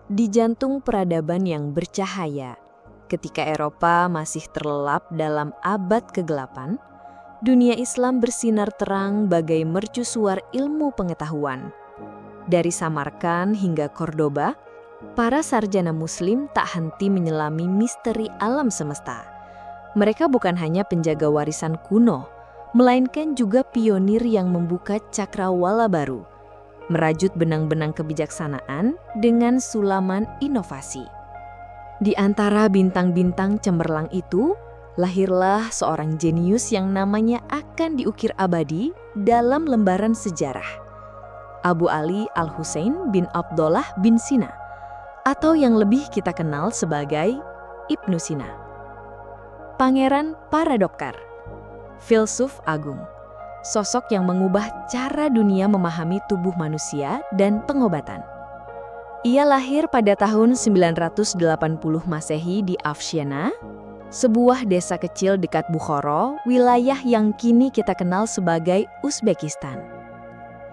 Di jantung peradaban yang bercahaya, ketika Eropa masih terlelap dalam abad kegelapan, dunia Islam bersinar terang bagai mercusuar ilmu pengetahuan. Dari Samarkand hingga Cordoba, para sarjana Muslim tak henti menyelami misteri alam semesta. Mereka bukan hanya penjaga warisan kuno, melainkan juga pionir yang membuka cakrawala baru, merajut benang-benang kebijaksanaan dengan sulaman inovasi. Di antara bintang-bintang cemerlang itu, lahirlah seorang jenius yang namanya akan diukir abadi dalam lembaran sejarah. Abu Ali Al-Husain bin Abdullah bin Sina, atau yang lebih kita kenal sebagai Ibnu Sina. Pangeran para dokter, filsuf agung, sosok yang mengubah cara dunia memahami tubuh manusia dan pengobatan. Ia lahir pada tahun 980 Masehi di Afshana, sebuah desa kecil dekat Bukhara, wilayah yang kini kita kenal sebagai Uzbekistan.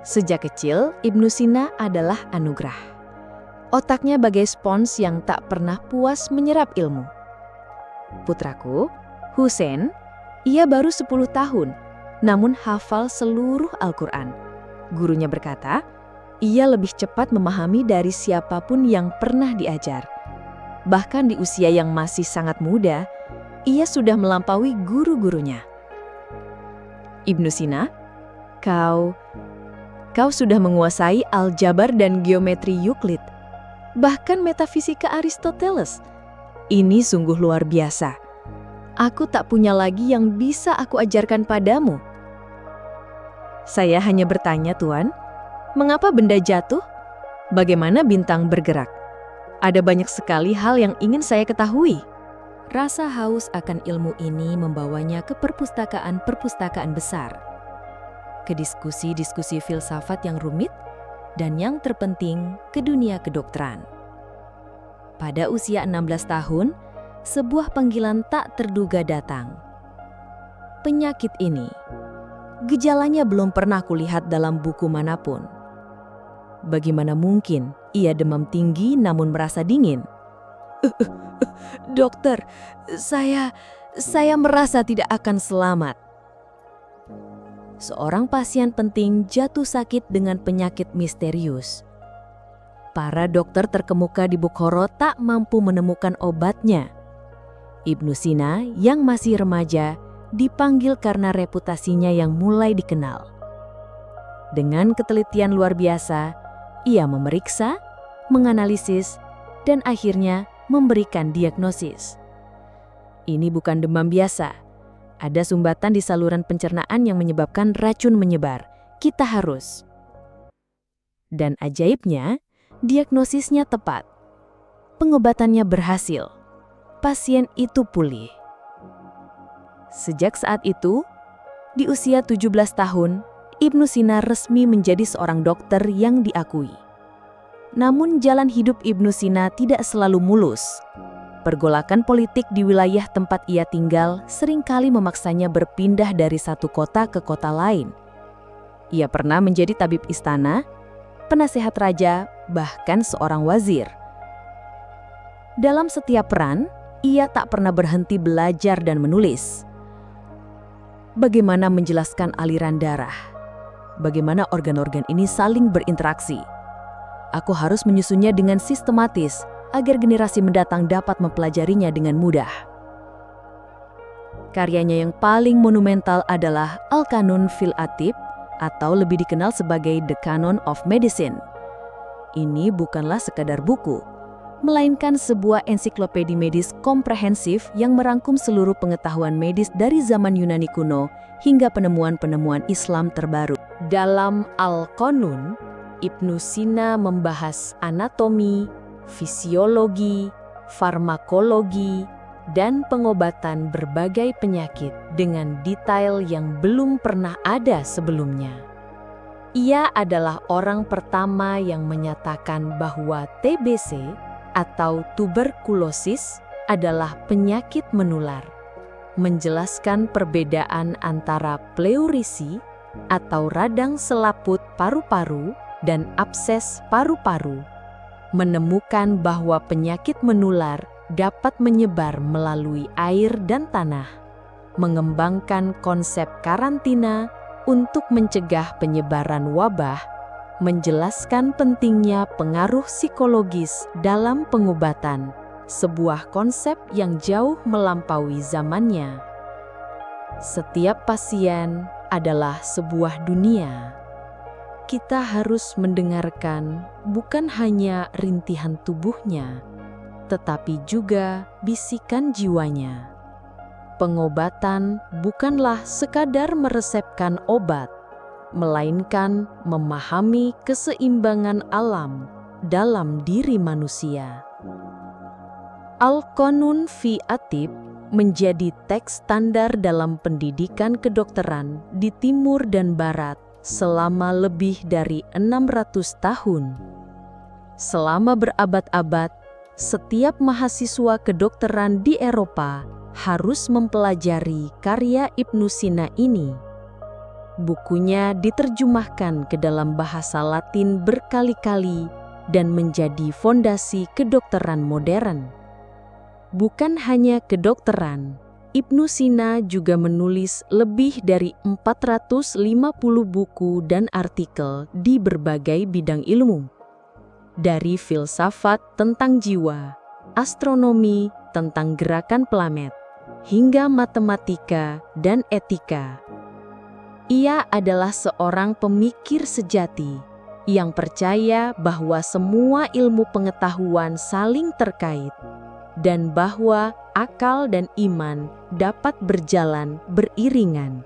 Sejak kecil, Ibnu Sina adalah anugerah. Otaknya bagai spons yang tak pernah puas menyerap ilmu. Putraku, Husain, ia baru 10 tahun, namun hafal seluruh Al-Quran. Gurunya berkata, ia lebih cepat memahami dari siapapun yang pernah diajar. Bahkan di usia yang masih sangat muda, ia sudah melampaui guru-gurunya. Ibnu Sina, kau sudah menguasai aljabar dan geometri Euclid, bahkan metafisika Aristoteles. Ini sungguh luar biasa. Aku tak punya lagi yang bisa aku ajarkan padamu. Saya hanya bertanya, Tuan, mengapa benda jatuh? Bagaimana bintang bergerak? Ada banyak sekali hal yang ingin saya ketahui. Rasa haus akan ilmu ini membawanya ke perpustakaan-perpustakaan besar, ke diskusi-diskusi filsafat yang rumit, dan yang terpenting, ke dunia kedokteran. Pada usia 16 tahun, sebuah panggilan tak terduga datang. Penyakit ini, gejalanya belum pernah kulihat dalam buku manapun. Bagaimana mungkin ia demam tinggi namun merasa dingin? Dokter, saya merasa tidak akan selamat. Seorang pasien penting jatuh sakit dengan penyakit misterius. Para dokter terkemuka di Bukhara tak mampu menemukan obatnya. Ibnu Sina yang masih remaja dipanggil karena reputasinya yang mulai dikenal. Dengan ketelitian luar biasa, ia memeriksa, menganalisis, dan akhirnya memberikan diagnosis. Ini bukan demam biasa. Ada sumbatan di saluran pencernaan yang menyebabkan racun menyebar. Kita harus. Dan ajaibnya, diagnosisnya tepat. Pengobatannya berhasil. Pasien itu pulih. Sejak saat itu, di usia 17 tahun, Ibnu Sina resmi menjadi seorang dokter yang diakui. Namun jalan hidup Ibnu Sina tidak selalu mulus. Pergolakan politik di wilayah tempat ia tinggal seringkali memaksanya berpindah dari satu kota ke kota lain. Ia pernah menjadi tabib istana, penasehat raja, bahkan seorang wazir. Dalam setiap peran, ia tak pernah berhenti belajar dan menulis. Bagaimana menjelaskan aliran darah? Bagaimana organ-organ ini saling berinteraksi? Aku harus menyusunnya dengan sistematis agar generasi mendatang dapat mempelajarinya dengan mudah. Karyanya yang paling monumental adalah Al-Qanun fil Atib, atau lebih dikenal sebagai The Canon of Medicine. Ini bukanlah sekadar buku, melainkan sebuah ensiklopedi medis komprehensif yang merangkum seluruh pengetahuan medis dari zaman Yunani kuno hingga penemuan-penemuan Islam terbaru. Dalam Al-Qanun, Ibnu Sina membahas anatomi, fisiologi, farmakologi, dan pengobatan berbagai penyakit dengan detail yang belum pernah ada sebelumnya. Ia adalah orang pertama yang menyatakan bahwa TBC atau tuberkulosis adalah penyakit menular, menjelaskan perbedaan antara pleurisi atau radang selaput paru-paru dan abses paru-paru, menemukan bahwa penyakit menular dapat menyebar melalui air dan tanah, mengembangkan konsep karantina untuk mencegah penyebaran wabah, menjelaskan pentingnya pengaruh psikologis dalam pengobatan, sebuah konsep yang jauh melampaui zamannya. Setiap pasien adalah sebuah dunia. Kita harus mendengarkan bukan hanya rintihan tubuhnya, tetapi juga bisikan jiwanya. Pengobatan bukanlah sekadar meresepkan obat, melainkan memahami keseimbangan alam dalam diri manusia. Al-Qanun fi At-Tib menjadi teks standar dalam pendidikan kedokteran di Timur dan Barat selama lebih dari 600 tahun. Selama berabad-abad, setiap mahasiswa kedokteran di Eropa harus mempelajari karya Ibnu Sina ini. Bukunya diterjemahkan ke dalam bahasa Latin berkali-kali dan menjadi fondasi kedokteran modern. Bukan hanya kedokteran, Ibnu Sina juga menulis lebih dari 450 buku dan artikel di berbagai bidang ilmu. Dari filsafat tentang jiwa, astronomi tentang gerakan planet, hingga matematika dan etika. Ia adalah seorang pemikir sejati yang percaya bahwa semua ilmu pengetahuan saling terkait dan bahwa akal dan iman dapat berjalan beriringan.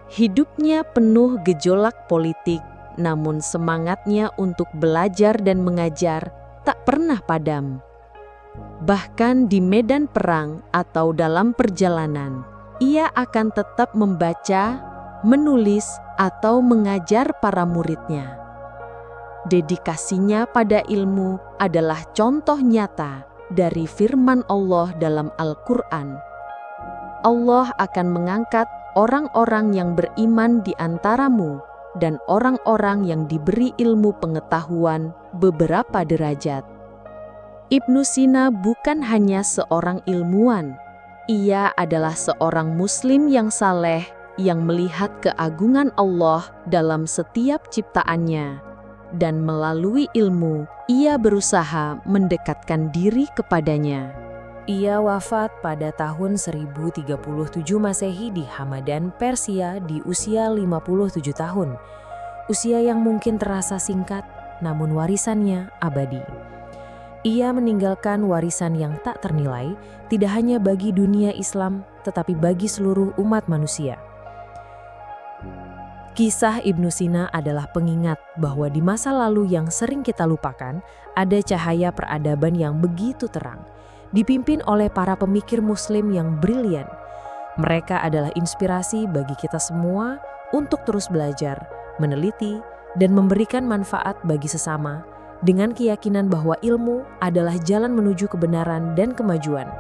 Hidupnya penuh gejolak politik, namun semangatnya untuk belajar dan mengajar tak pernah padam. Bahkan di medan perang atau dalam perjalanan, ia akan tetap membaca, menulis, atau mengajar para muridnya. Dedikasinya pada ilmu adalah contoh nyata dari firman Allah dalam Al-Quran. Allah akan mengangkat orang-orang yang beriman di antaramu dan orang-orang yang diberi ilmu pengetahuan beberapa derajat. Ibnu Sina bukan hanya seorang ilmuwan, ia adalah seorang muslim yang saleh yang melihat keagungan Allah dalam setiap ciptaannya, dan melalui ilmu ia berusaha mendekatkan diri kepadanya. Ia wafat pada tahun 1037 Masehi di Hamadan, Persia di usia 57 tahun. Usia yang mungkin terasa singkat, namun warisannya abadi. Ia meninggalkan warisan yang tak ternilai, tidak hanya bagi dunia Islam, tetapi bagi seluruh umat manusia. Kisah Ibnu Sina adalah pengingat bahwa di masa lalu yang sering kita lupakan, ada cahaya peradaban yang begitu terang, dipimpin oleh para pemikir muslim yang brilian. Mereka adalah inspirasi bagi kita semua untuk terus belajar, meneliti, dan memberikan manfaat bagi sesama, dengan keyakinan bahwa ilmu adalah jalan menuju kebenaran dan kemajuan.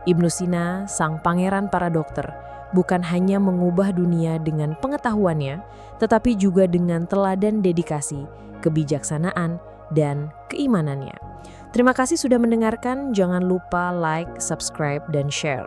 Ibnu Sina, sang pangeran para dokter, bukan hanya mengubah dunia dengan pengetahuannya, tetapi juga dengan teladan dedikasi, kebijaksanaan, dan keimanannya. Terima kasih sudah mendengarkan. Jangan lupa like, subscribe, dan share.